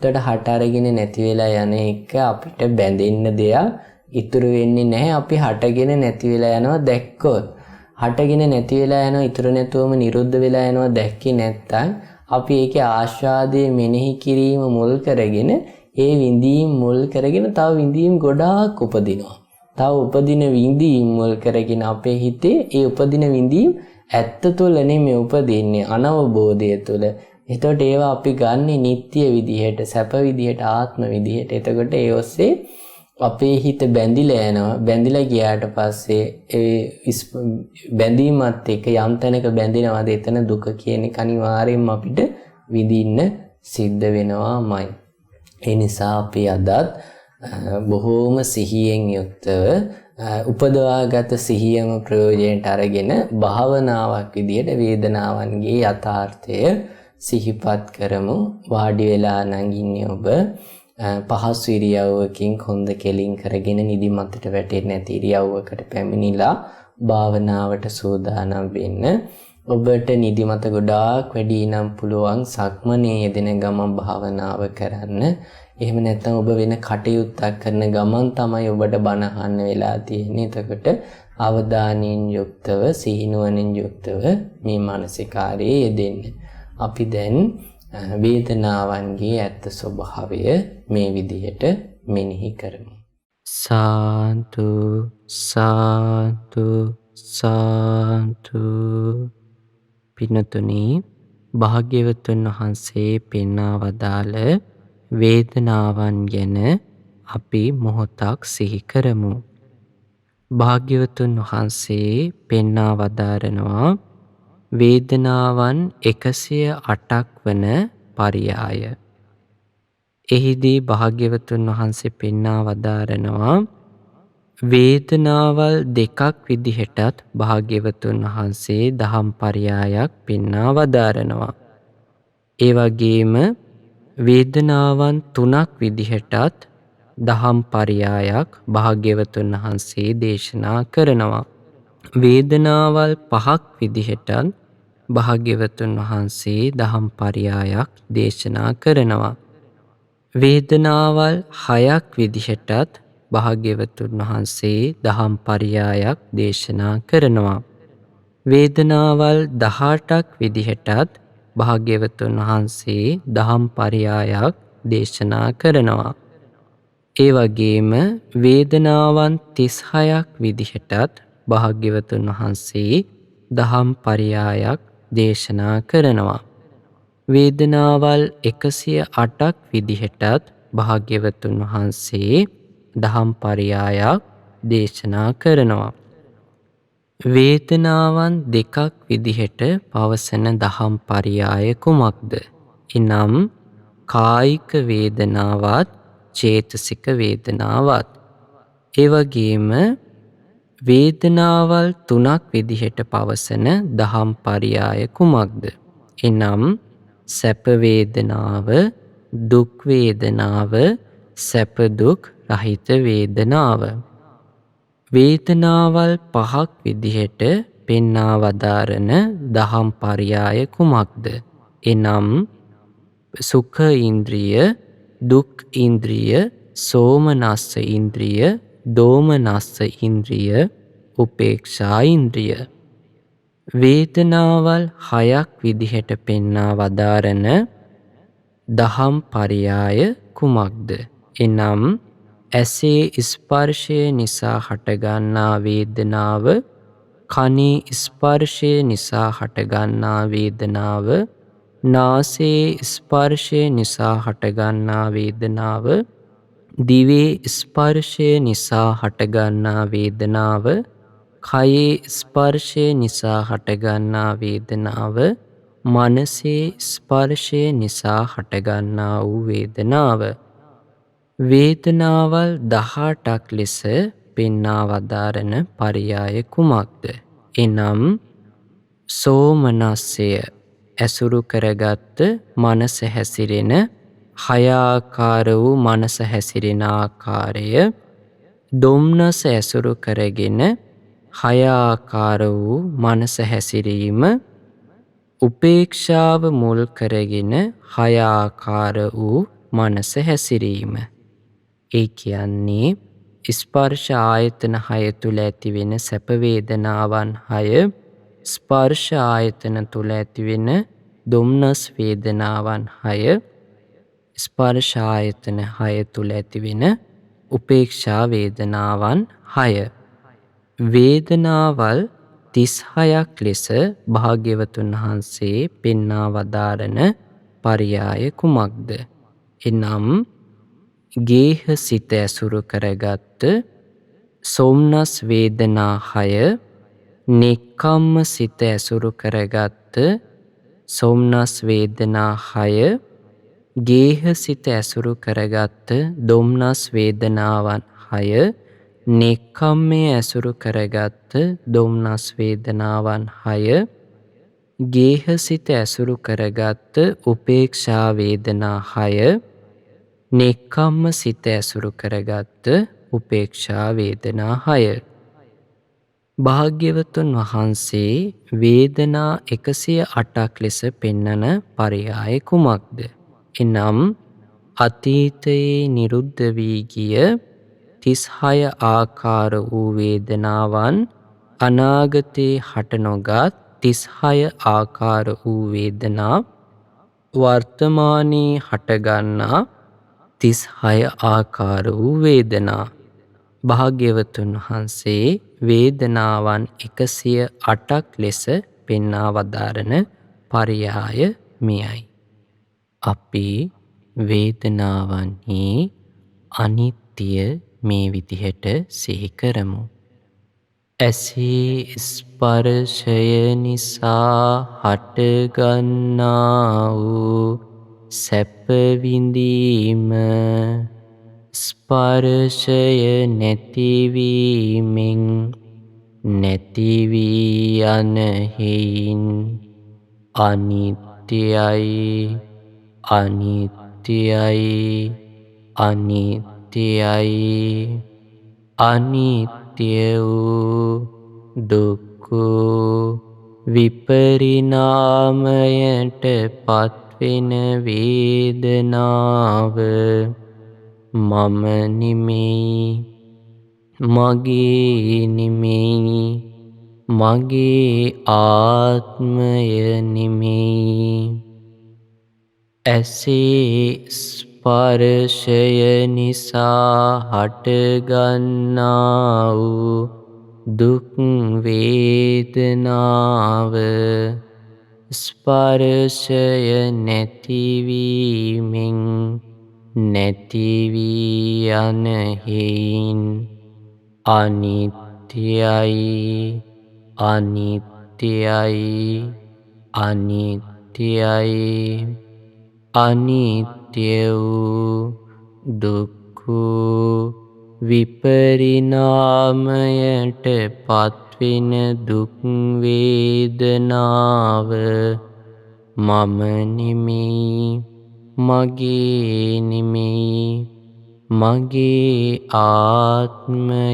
[SPEAKER 1] එතකොට හට අරගෙන නැති වෙලා යන එක අපිට බැඳෙන්න දෙයක් ඉතුරු වෙන්නේ නැහැ. අපි හටගෙන නැති වෙලා යනවා දැක්කොත්. හටගෙන නැති වෙලා යනවා ඉතුරු නැතුවම නිරුද්ධ වෙලා යනවා දැක්කේ නැත්නම් අපි ඒකේ ආස්වාදයේ මෙනෙහි කිරීම මුල් කරගෙන ඒ විඳීම් මුල් කරගෙන තව විඳීම් ගොඩාක් උපදිනවා. තව උපදින විඳීම් මුල් කරගෙන අපේ හිතේ ඒ උපදින විඳීම් ඇත්ත තුළ නෙමෙයි උපදින්නේ අනවබෝධය තුළ. එතකොට ඒවා අපි ගන්නෙ නිට්ටය විදිහට, සැප විදිහට, ආත්ම විදිහට. එතකොට ඒ ඔස්සේ අපේ හිත බැඳිලා යනවා. බැඳිලා ගියාට පස්සේ ඒ බැඳීමත් එක්ක යම් තැනක බැඳිනවාද එතන දුක කියන එක අනිවාර්යයෙන්ම අපිට විඳින්න සිද්ධ වෙනවාමයි. ඒ නිසා අපි අදත් බොහෝම සිහියෙන් යුක්තව උපදවාගත සිහියම ප්‍රයෝජනට අරගෙන භාවනාවක් විදිහට වේදනාවන්ගේ යථාර්ථය සිහිපත් කරමු. වාඩි වෙලා නම් ඉන්නේ ඔබ පහසු ඉරියව්වකින් කොන්ද කෙලින් කරගෙන නිදිමතට වැටෙන්නේ නැති ඉරියව්වකට පැමිණිලා භාවනාවට සූදානම් වෙන්න. ඔබට නිදිමත ගොඩාක් වැඩි නම් පුළුවන් සක්මනේ යෙදෙන ගමන් භාවනාව කරන්න. එහෙම නැත්නම් ඔබ වෙන කටයුත්තක් කරන ගමන් තමයි ඔබට බණ අහන්න වෙලා තියෙන්නේ. එතකොට අවධානයෙන් යුක්තව සිහිනුවණින් යුක්තව මේ මානසිකාරයේ යෙදෙන්න. අපි දැන් වේදනාවන්ගේ ඇත්ත ස්වභාවය මේ විදිහට මෙනෙහි කරමු. සාන්තු සාන්තු සාන්තු. පින්නතුනි, භාග්‍යවතුන් වහන්සේ පෙන්වා වදාළ වේදනාවන් ගැන අපි මොහොතක් සිහි කරමු. භාග්‍යවතුන් වහන්සේ පෙන්වා වදාරනවා වේදනාවන් 108ක් වන පරියාය. එහිදී භාග්‍යවතුන් වහන්සේ පෙන්වා වදාරනවා වේදනාවල් දෙකක් විදිහටත් භාග්‍යවතුන් වහන්සේ දහම් පරියායක් පෙන්වා වදාරනවා. ඒ වගේම වේදනාවන් 3ක් විදිහටත් දහම් පරියායක් භාග්‍යවතුන් වහන්සේ දේශනා කරනවා. වේදනාවල් 5ක් විදිහටත් භාග්‍යවතුන් වහන්සේ දහම් පරියායක් දේශනා කරනවා. වේදනාවල් 6ක් විදිහටත් භාග්‍යවතුන් වහන්සේ දහම් පරියායක් දේශනා කරනවා. වේදනාවල් 18ක් විදිහටත් භාග්‍යවතුන් වහන්සේ දහම් පරියායක් දේශනා කරනවා. ඒ වගේම වේදනාවන් 36ක් විදිහටත් භාග්‍යවතුන් වහන්සේ දහම් පරියායක් දේශනා කරනවා. වේදනාවල් 108ක් විදිහටත් භාග්‍යවතුන් වහන්සේ දහම් පරියායක් දේශනා කරනවා. වේදනාවන් දෙකක් විදිහට පවසන දහම් පරියාය කුමක්ද? එනම් කායික වේදනාවත් චේතසික වේදනාවත්. ඒ වගේම වේදනාවල් 3ක් විදිහට පවසන දහම් පරියාය කුමක්ද? එනම් සැප වේදනාව, දුක් වේදනාව, සැප දුක් රහිත වේදනාව. වේදනාවල් 5ක් විදිහට පෙන්වා වදාරන දහම් පරියාය කුමක්ද? එනම් සුඛ ඉන්ද්‍රිය, දුක් ඉන්ද්‍රිය, සෝමනස්ස ඉන්ද්‍රිය, දෝමනස්ස ඉන්ද්‍රිය, උපේක්ෂා ඉන්ද්‍රිය. වේදනාවල් 6ක් විදිහට පෙන්වා වදාරන දහම් පරියාය කුමක්ද? එනම් ඇසේ ස්පර්ශය නිසා හටගන්නා වේදනාව, කනේ ස්පර්ශය නිසා හටගන්නා වේදනාව, නාසයේ ස්පර්ශය නිසා හටගන්නා වේදනාව, දිවේ ස්පර්ශය නිසා හටගන්නා වේදනාව, කයේ ස්පර්ශය නිසා හටගන්නා වේදනාව, මනසේ ස්පර්ශය නිසා හටගන්නා වූ වේදනාව. වේදනාවල් 18ක් ලෙස පෙන්වා වදාරන පරියාය කුමක්ද? එනම් සෝමනස්සය ඇසුරු කරගත් මනස හැසිරෙන හය ආකාර වූ මනස හැසිරෙන ආකාරය, දොම්නස ඇසුරු කරගෙන හය ආකාර වූ මනස හැසිරීම, උපේක්ෂාව මුල් කරගෙන හය ආකාර වූ මනස හැසිරීම. ඒ කියන්නේ ස්පර්ශ ආයතන 6 තුල ඇතිවෙන සැප වේදනාවන් 6, ස්පර්ශ ආයතන තුල ඇතිවෙන දොම්නස් වේදනාවන් 6, ස්පර්ශ ආයතන 6 තුල ඇතිවෙන උපේක්ෂා වේදනාවන් 6. වේදනාවල් 36ක් ලෙස භාග්‍යවතුන් වහන්සේ පෙන්වා වදාරන පරියාය කුමක්ද? එනම් ගේහ සිත ඇසුරු කරගත් සොම්නස් වේදනා 6, නෙක්ඛම්ම සිත ඇසුරු කරගත් සොම්නස් වේදනා 6, ගේහ සිත ඇසුරු කරගත් දොම්නස් වේදනාවන් 6, නෙක්ඛම්මය ඇසුරු කරගත් දොම්නස් වේදනාවන් 6, ගේහ සිත ඇසුරු කරගත් උපේක්ෂා වේදනා 6, නෙක්ඛම්ම සිත ඇසුරු කරගත් උපේක්ෂා වේදනා 6. භාග්‍යවතුන් වහන්සේ වේදනා 108ක් ලෙස පෙන්වන පරියාය කුමක්ද? එනම් අතීතයේ නිරුද්ධ වී ගිය 36 ආකාර වූ වේදනාවන්, අනාගතේ හට නොගත් 36 ආකාර වූ වේදනා, වර්තමානයේ හටගන්නා 36 ආකාර වූ වේදනා. භාග්‍යවතුන් වහන්සේ වේදනාවන් 108ක් ලෙස පෙන්වා වදාරන පරියාය මෙයයි. අපි වේදනාවන්හි අනිත්‍ය මේ විදිහට සිහි කරමු. ඇසේ ස්පර්ශය නිසා හටගන්නා වූ සැප විඳීම, ස්පර්ශය නැතිවීමෙන් නැති වී යන හේයින් අනිත්‍යයි, අනිත්‍යයි, අනිත්‍යයි. අනිත්‍ය වූ දුක්ඛ විපරිණාමයට පත්වෙන වේදනාව මම නෙමෙයි, මගේ නෙමෙයි, මගේ ආත්මය නෙමෙයි. ඇසේ ස්පර්ශය නිසා හටගන්නා වූ දුක් වේදනාව, ස්පර්ශය නැතිවීමෙන් නැති වී යන හේයින් අනිත්‍යයි, අනිත්‍යයි, අනිත්‍යයි. අනිත්‍ය වූ දුක්ඛ විපරිණාමයට පත්වෙන දුක් වේදනාව මම නෙමෙයි, මගේ නෙමෙයි, මගේ ආත්මය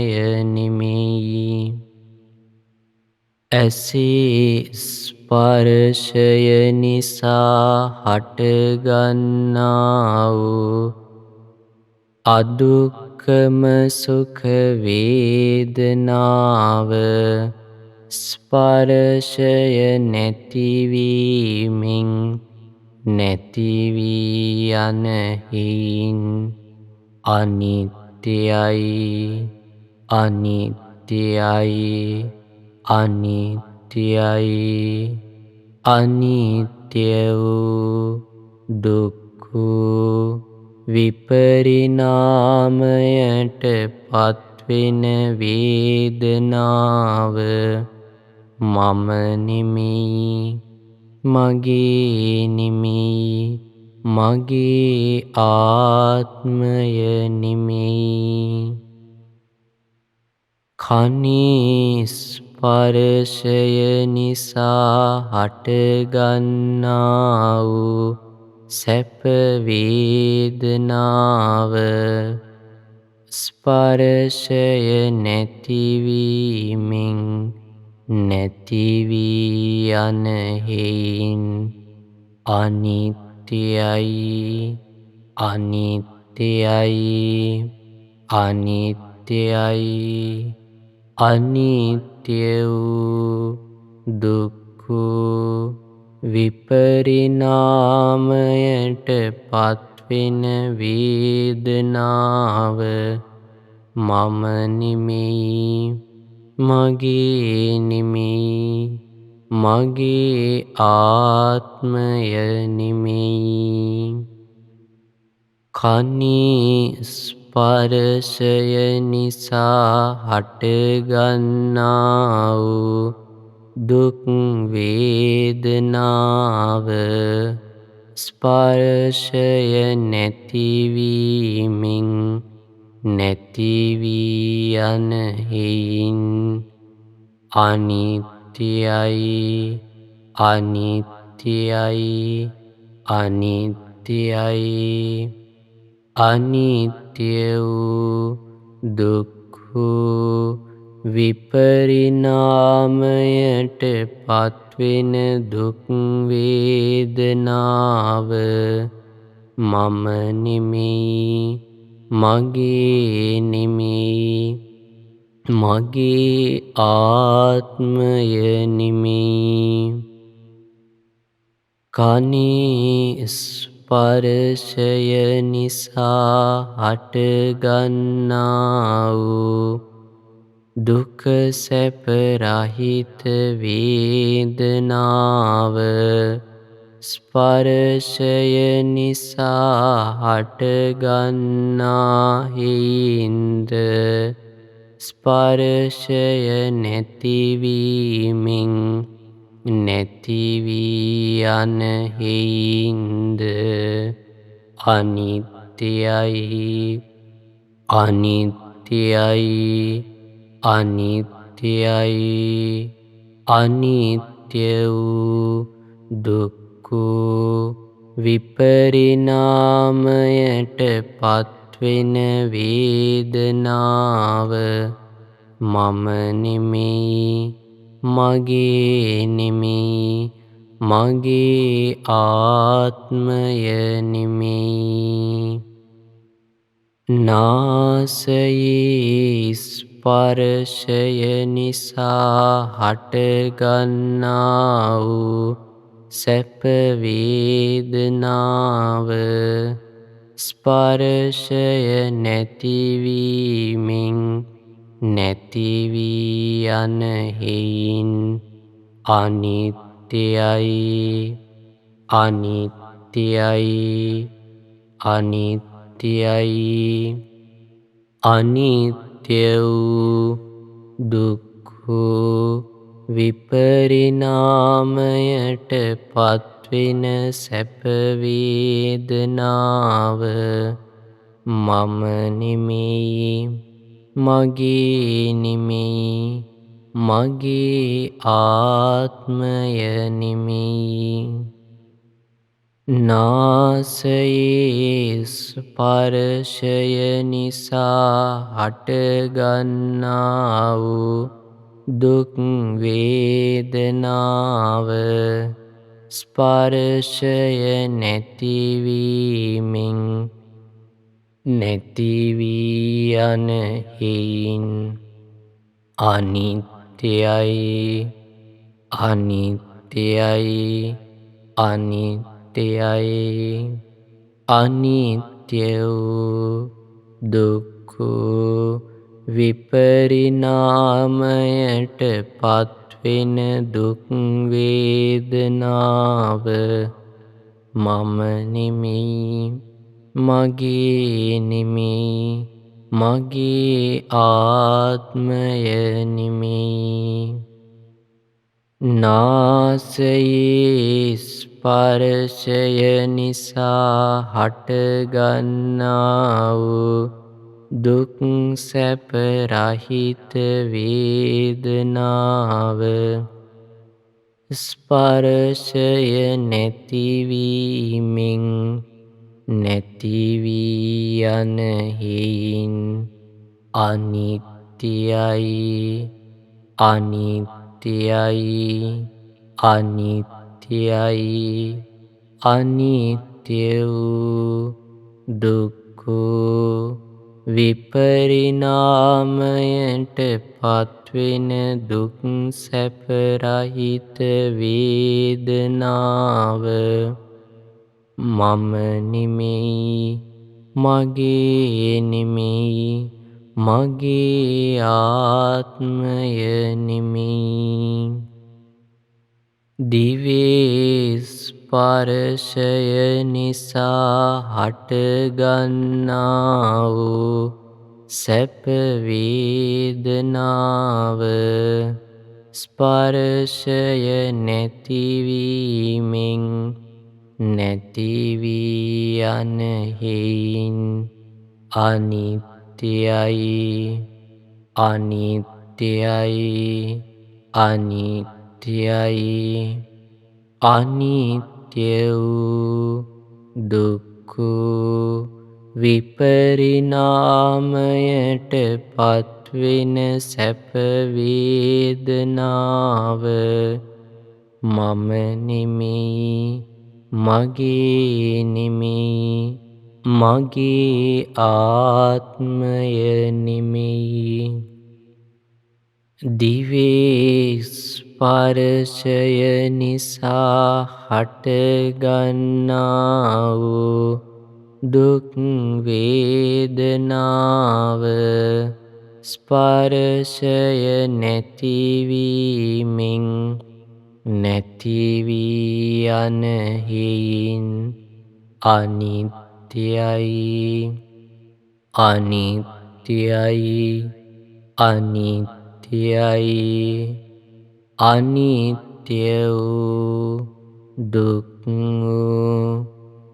[SPEAKER 1] නෙමෙයි. ඇසේ ස්පර්ශය නිසා හටගන්නා වූ අදුක්ඛම සුඛ වේදනාව, ස්පර්ශය නැතිවීමෙන් නැති වී යන හේයින් අනිත්‍යයි අනිත්‍යයි අනිත්‍යයි අනිත්‍ය වූ දුක්ඛ විපරිණාමයට පත්වෙන වේදනාව මම නෙමෙයි මගේ නෙමෙයි මගේ ආත්මය නෙමෙයි කනේ ස්පර්ශය නිසා හටගන්නා වූ සැප වේදනාව ස්පර්ශය නැතිවීමෙන් නැති වී යන හේයින් අනිත්‍යයි අනිත්‍යයි අනිත්‍යයි අනිත්‍ය වූ දුක්ඛ විපරිණාමයට පත්වෙන වේදනාව මම නෙමෙයි මගේ නෙමෙයි මගේ ආත්මය නෙමෙයි කනේ ස්පර්ශය නිසා හටගන්නා වූ දුක් වේදනාව ස්පර්ශය නැතිවීමෙන් නැති වී යන හේයින් අනිත්‍යයි අනිත්‍යයි අනිත්‍යයි අනිත්‍ය වූ දුක්ඛ විපරිණාමයට පත්වෙන දුක් වේදනාව මම නෙමෙයි මගේ නෙමෙයි මගේ ආත්මය නෙමෙයි කනේ ස්පර්ශය නිසා හටගන්නා වූ දුක සැප රහිත වේදනාව ස්පර්ශය නිසා හටගන්නා හේයින්ද ස්පර්ශය නැතිවීමෙන් නැති වී යන හේයින්ද අනිත්‍යයි අනිත්‍යයි අනිත්‍යයි අනිත්‍ය වූ දුක්ඛ විපරිණාමයට පත්වෙන වේදනාව මම නෙමෙයි මගේ නෙමෙයි මගේ ආත්මය නෙමෙයි නාසයේ ස්පර්ශය නිසා හටගන්නා වූ සැප වේදනාව ස්පර්ශය නැතිවීමෙන් නැති වී යන හේයින් අනිත්‍යයි අනිත්‍යයි අනිත්‍යයි අනිත්‍ය වූ දුක්ඛ විපරිණාමයට පත්වෙන සැප වේදනාව මම නෙමෙයි මගේ නෙමෙයි මගේ ආත්මය නෙමෙයි නාසයේ ස්පර්ශය නිසා හටගන්නා වූ දුක් වේදනාව ස්පර්ශය නැතිවීමෙන් නැති වී යන හේයින් අනිත්‍යයි අනිත්‍යයි අනිත්‍යයි අනිත්‍යයි අනිත්‍ය වූ දුක්ඛ විපරිණාමයට පත්වෙන දුක් වේදනාව මම නෙමෙයි මගේ නෙමෙයි මගේ ආත්මය නෙමෙයි නාසයේ ස්පර්ශය නිසා හටගන්නා වූ දුක් සැප රහිත වේදනාව ස්පර්ශය නැතිවීමෙන් නැති වී යන හේයින් අනිත්‍යයි අනිත්‍යයි අනිත්‍යයි අනිත්‍ය වූ දුක්ඛ විපරිණාමයට පත්වෙන දුක් සැප රහිත වේදනාව මම නෙමෙයි මගේ නෙමෙයි මගේ ආත්මය නෙමෙයි දිවේ ස්පර්ශය නිසා හටගන්නා වූ සැප වේදනාව ස්පර්ශය නැතිවීමෙන් නැති වී යන හේයින් අනිත්‍යයි අනිත්‍යයි අනිත්‍යයි අනිත්‍ය වූ දුක්ඛ විපරිණාමයට පත්වෙන සැප වේදනාව මම නෙමෙයි මගේ නෙමෙයි මගේ ආත්මය නෙමෙයි දිවේ ස්පර්ශය නිසා හටගන්නා වූ දුක් වේදනාව ස්පර්ශය නැතිවීමෙන් නැති වී යන හේයින් අනිත්‍යයි අනිත්‍යයි අනිත්‍යයි අනිත්‍ය වූ දුක්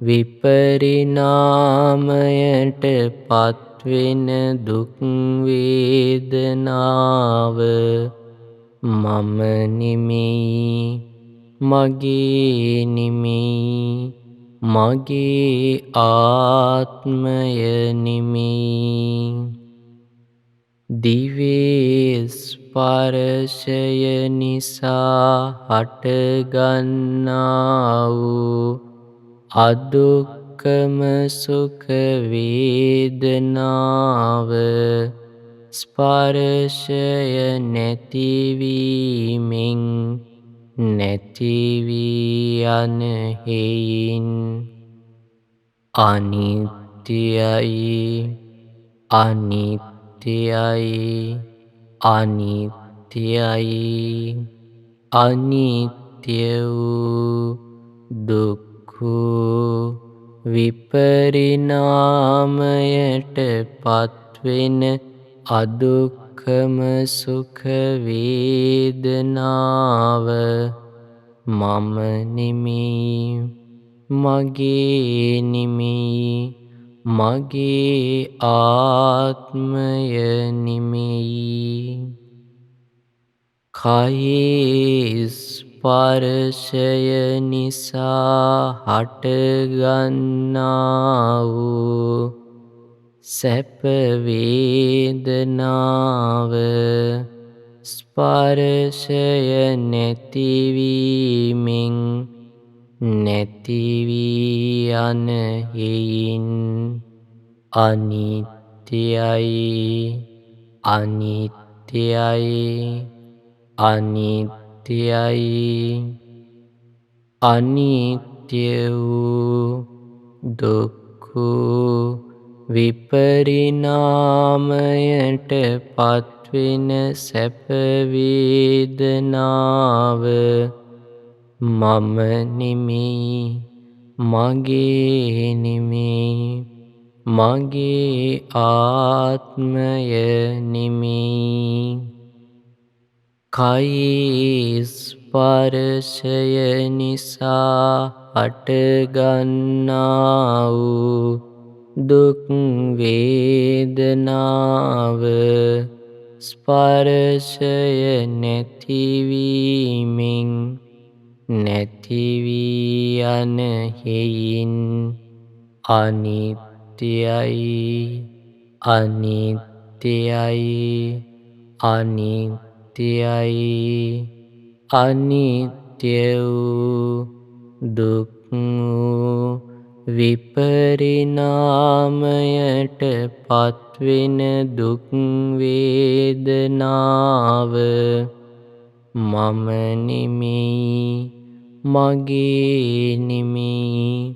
[SPEAKER 1] විපරිණාමයට පත්වෙන දුක් වේදනාව මම නෙමෙයි මගේ නෙමෙයි මගේ ආත්මය නෙමෙයි දිවේ ස්පර්ශය නිසා හටගන්නා වූ අදුක්ඛම සුඛ වේදනාව ස්පර්ශය නැතිවීමෙන් නැති වී යන හේයින් අනිත්‍යයි අනිත්‍යයි අනිත්‍යයි අනිත්‍ය වූ දුක්ඛ විපරිණාමයට පත්වෙන අදුක්ඛම සුඛ වේදනාව මම නෙමෙයි මගේ නෙමෙයි මගේ ආත්මය නෙමෙයි කයේ ස්පර්ශය නිසා හටගන්නා වූ සැප වේදනාව ස්පර්ශය නැතිවීමෙන් නැති වී යන හේයින් අනිත්‍යයි අනිත්‍යයි අනිත්‍යයි අනිත්‍ය අනිත්‍ය වූ දුක්ඛ විපරිණාමයට පත්වෙන සැප වේදනාව මම නෙමෙයි, මගේ නෙමෙයි, මගේ ආත්මය නෙමෙයි. කයේ ස්පර්ශය නිසා හටගන්නා වූ දුක් වේදනාව ස්පර්ශය නැතිවීමෙන් නැති වී යන හේයින් අනිත්‍යයි, අනිත්‍යයි, අනිත්‍යයි. අනිත්‍ය වූ දුක් වූ විපරිණාමයට පත්වෙන දුක් වේදනාව මම නෙමෙයි, මගේ නෙමෙයි,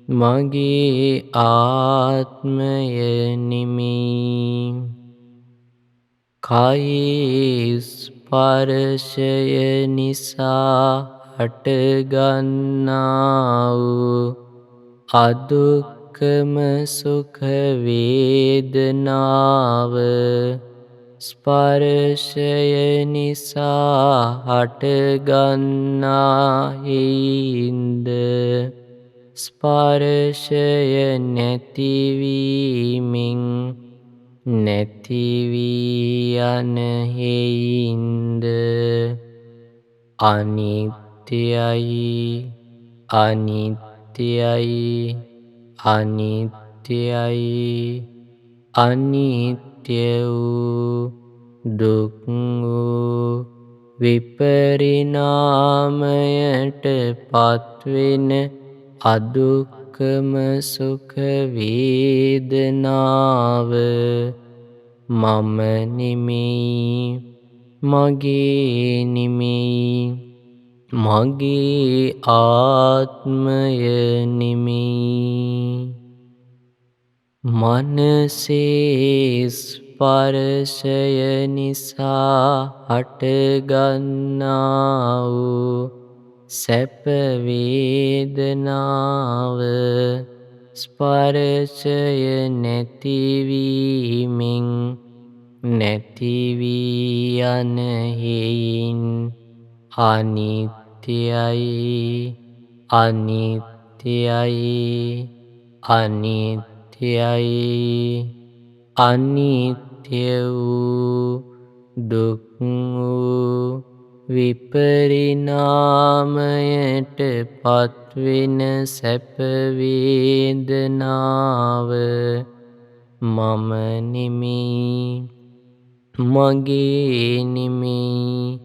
[SPEAKER 1] මගේ ආත්මය නෙමෙයි. කයේ ස්පර්ශය නිසා හටගන්නා වූ අදුක්ඛම සුඛ වේදනාව ස්පර්ශය නිසා හටගන්නා හේයින්ද ස්පර්ශය නැතිවීමෙන් නැති වී යන හේයින්ද අනිත්‍යයි, අනිත්‍යයි, අනිත්‍යයි. අනිත්‍ය වූ දුක් වූ විපරිණාමයට පත්වෙන අදුක්ඛම සුඛ වේදනාව මම නෙමෙයි, මගේ නෙමෙයි, මගේ ආත්මය නෙමෙයි. මනසේ ස්පර්ශය නිසා හටගන්නා වූ සැප වේදනාව ස්පර්ශය නැතිවීමෙන් නැති වී යන හේයින් අනිත්‍යයි, අනිත්‍යයි, අනිත්‍යයි. අනිත්‍ය වූ දුක් වූ විපරිණාමයට පත්වෙන සැප වේදනාව මම නෙමෙයි, මගේ නෙමෙයි,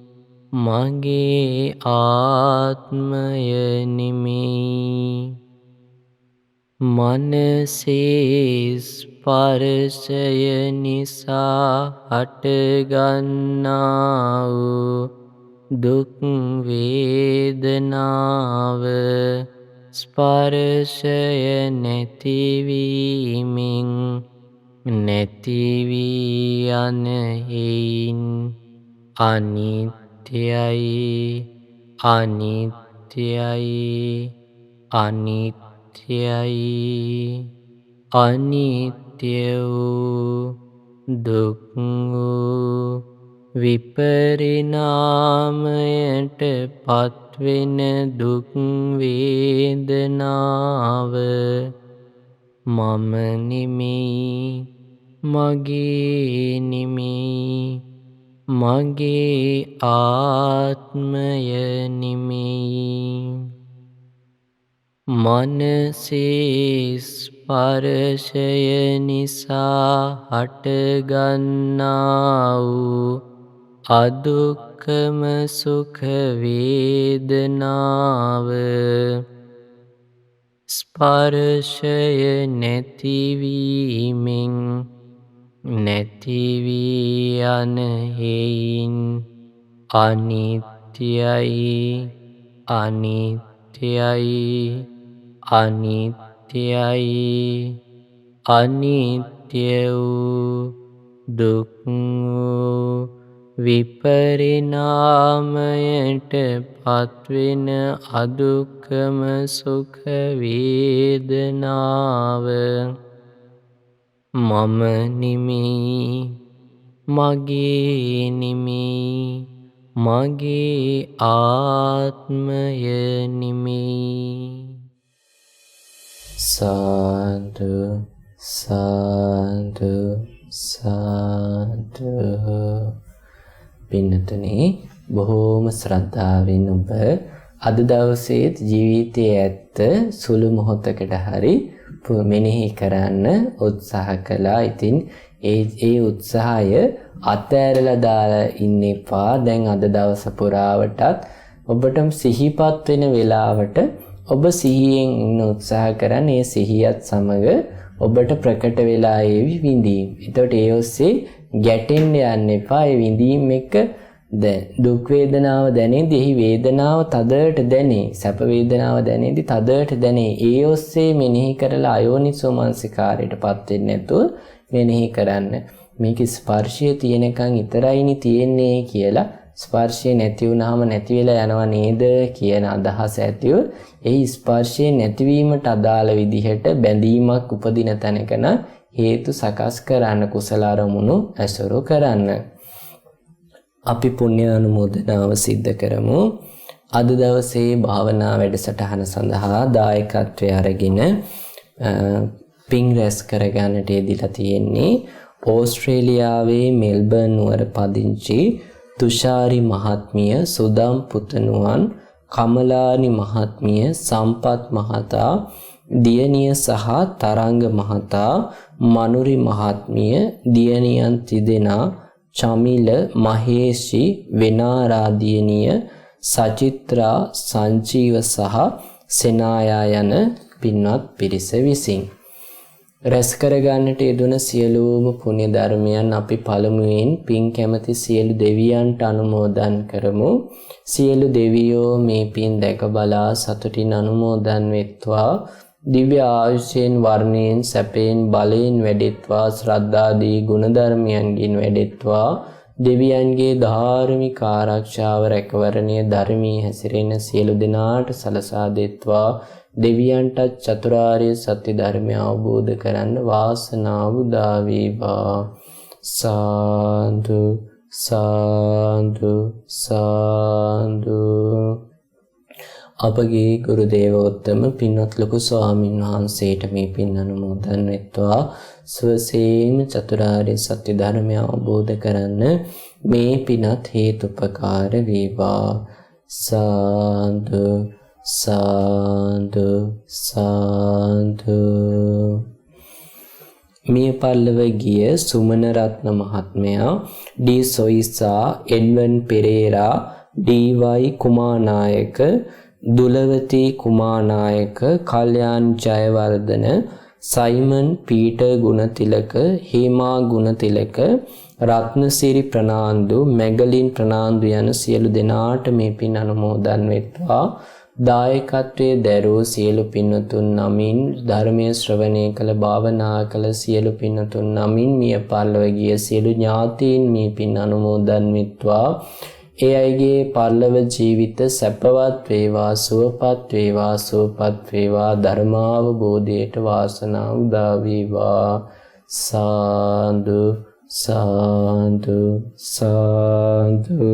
[SPEAKER 1] මගේ ආත්මය නෙමෙයි. මනසේ ස්පර්ශය නිසා හටගන්නා වූ දුක් වේදනාව ස්පර්ශය නැතිවීමෙන් නැති වී යන හේයින් අනිත්‍යයි, අනිත්‍යයි, අනිත්‍යයි. අනිත්‍ය වූ දුක් වූ විපරිණාමයට පත්වෙන දුක් වේදනාව මම නෙමෙයි, මගේ නෙමෙයි, මගේ ආත්මය නෙමෙයි. මනසේ ස්පර්ශය නිසා හටගන්නා වූ අදුක්ඛම සුඛ වේදනාව ස්පර්ශය නැතිවීමෙන් නැති වී යන හේයින් අනිත්‍යයි, අනිත්‍යයි, අනිත්‍යයි අනිත්‍ය වූ දුක් වූ විපරිණාමයට පත්වෙන අදුක්ඛම සුඛ වේදනාව මම නිමි මගේ නිමි මගේ ආත්මය නිමි. සාදු සාදු සාදු. පින්නතුනි, බොහෝම ශ්‍රද්ධාවෙන් ඔබ අද දවසේ ජීවිතයේ ඇත්ත සුළු මොහොතකට හරි මෙනෙහි කරන්න උත්සාහ කළා. ඉතින් ඒ උත්සාහය අතෑරලා දාලා ඉන්න එපා. දැන් අද දවස පුරාවටත් ඔබට සිහිපත් වෙන වෙලාවට ඔබ සිහියෙන් ඉන්න උත්සාහ කරන්න. ඒ සිහියත් සමග ඔබට ප්‍රකට වෙලා ඒවි විඳීම්. එතකොට ඒ ඔස්සේ ගැටෙන්න යන්න එපා. ඒ විඳීම් එක දුක් වේදනාව දැනේදී එහි වේදනාව තදට දැනේ. සැප වේදනාව දැනේදී තදට දැනේ. ඒ ඔස්සේ මෙනෙහි කරලා අයෝනිසෝ මනසිකාරයටපත් වෙන්නේ නැතුව මෙනෙහි කරන්න. මේක ස්පර්ශය තියෙනකන් විතරයිනි තියෙන්නේ කියලා ස්පර්ශය නැති වුනහම නැති වෙලා යනවා නේද කියන අදහස ඇතිව ඒ ස්පර්ශය නැතිවීමට අදාළ විදිහට බැඳීමක් උපදින තැනකන හේතු සකස් කරන්න කුසල අරමුණු ඇසුරු කරන්න. අපි පුණ්‍ය අනුමෝදනාව සිද්ධ කරමු. අද දවසේ භාවනා වැඩසටහන සඳහා දායකත්වයේ අරගෙන පින් රැස් කරගන්නට යෙදিলা තියෙන්නේ ඕස්ට්‍රේලියාවේ මෙල්බර්න් නුවර පදිංචි තුෂාරි මහත්මිය, සුදම් පුතණුවන්, කමලානි මහත්මිය, සම්පත් මහතා, දියණිය සහ තරංග මහතා, මනුරි මහත්මිය, දියණියන් තිදෙනා, චමිල, මහේෂි, වෙනාරාදියණිය, සචිත්‍රා, සංජීව සහ සෙනායා යන පින්වත් පිරිස විසින් රැස් කරගන්නට යෙදුන සියලුම පුණ්‍ය ධර්මයන් අපි පළමුවෙන් පින් කැමති සියලු දෙවියන්ට අනුමෝදන් කරමු. සියලු දෙවියෝ මේ පින් දැක බලා සතුටින් අනුමෝදන් වෙත්වා. දිව්‍ය ආයුෂයෙන් වර්ණයෙන් සැපයෙන් බලයෙන් වැඩෙත්වා. ශ්‍රද්ධාදී ගුණධර්මයන්ගෙන් වැඩෙත්වා. දෙවියන්ගේ ධාර්මික ආරක්ෂාව රැකවරණය ධර්මී හැසිරෙන සියලු දෙනාට සලසා දෙත්වා. දෙවියන්ට චතුරාර්ය සත්‍ය ධර්මය අවබෝධ කරන්න වාසනාව උදා වේවා. සාදු සාදු සාදු. අපගේ ගුරු දේවෝත්තම පින්වත් ලොකු ස්වාමින් වහන්සේට මේ පින් අනුමෝදන් වෙත්වා. සුවසේම චතුරාර්ය සත්‍ය ධර්මය අවබෝධ කරන්න මේ පිනත් හේතුපකාර වේවා. සාදු සාදු සාදු. මිය පල්ලව ගිය සුමන රත්න මහත්මයා, ඩී සොයිසා, එඩ්වන් පෙරේරා, ඩී.වයි. කුමානායක, දුලවති කුමානායක, කල්යාන් ජයවර්ධන, සයිමන් පීටර් ගුණතිලක, හේමා ගුණතිලක, රත්නසිරි ප්‍රනාන්දු, මැගලින් ප්‍රනාන්දු යන සියලු දෙනාට මේ පින් අනුමෝදන් වෙත්වා. දායකත්වයේ දරූ සියලු පින්වතුන් නමින් ධර්මයේ ශ්‍රවණය කළ භාවනා කළ සියලු පින්වතුන් නමින් මිය පරලොව ගිය සියලු ඥාතීන් මේ පින් අනුමෝදන් වෙත්වා. ඒ අයගේ පරලොව ජීවිත සැපවත් වේවා, සුවපත් වේවා, සුවපත් වේවා. ධර්මාවබෝධයට වාසනාව උදා වේවා. සාදු සාදු සාදු.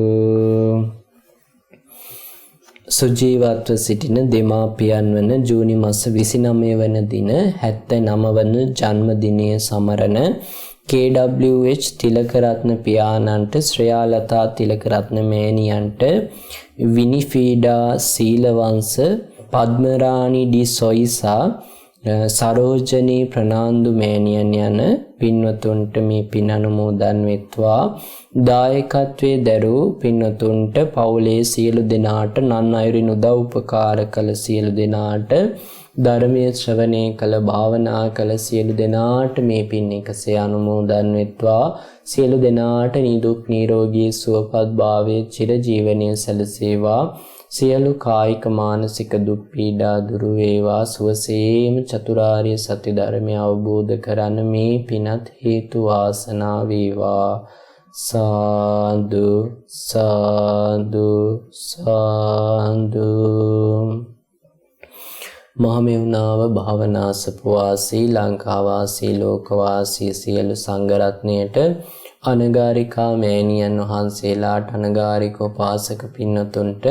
[SPEAKER 1] සුජීවත්ව සිටින දෙමාපියන් වන ජූනි මාස 29 වන දින 79 වන ජන්මදිනය සමරන KWH තිලකරත්න පියාණන්ට, ශ්‍රේයාලතා තිලකරත්න මෑණියන්ට, විනිෆීඩා සීලවංශ, පද්මරාණි ඩී සොයිසා, සරෝජනී ප්‍රනාන්දු මෑණියන් යන පින්වතුන්ට මේ පින් අනුමෝදන් වෙත්වා. දායකත්වයේ දරූ පින්වතුන්ට, පවුලේ සියලු දෙනාට, නන් අයුරින් උදව් උපකාර කළ සියලු දෙනාට, ධර්මයේ ශ්‍රවණය කළ භාවනා කළ සියලු දෙනාට මේ පින් එකසේ අනුමෝදන් වෙත්වා. සියලු දෙනාට නිදුක් නිරෝගී සුවපත් භාවයේ චිර ජීවනයේ සැලසේවා. සියලු කායික මානසික දුක් පීඩා දුරු වේවා. සුවසේම චතුරාර්ය සත්‍ය ධර්මය අවබෝධ කරන්න මේ පිනත් හේතු වාසනා වේවා. සාදු සාදු සාදු. මහමෙවුනාව භාවනාසපවාසී ලංකාවාසී ලෝකවාසී සියලු සංඝරත්නයට අනගාരികා මෑණියන් වහන්සේලාට අනගාരിക උපාසක පින්නතුන්ට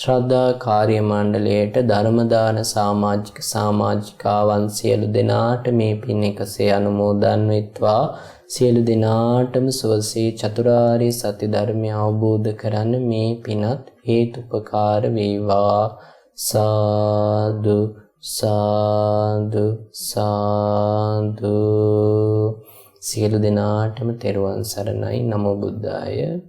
[SPEAKER 1] ශ්‍රද්ධා කාර්ය මණ්ඩලයට ධර්මදාන සමාජිකාවන් සියලු දෙනාට මේ පින් එකසේ අනුමෝදන් වෙත්වා. සියලු දෙනාටම සුවසේ චතුරාර්ය සත්‍ය ධර්මය අවබෝධ කරන්න මේ පිනත් හේතුපකාර වේවා. සාදු සාදු සාදු. සියලු දෙනාටම තෙරුවන් සරණයි. නමෝ බුද්ධාය.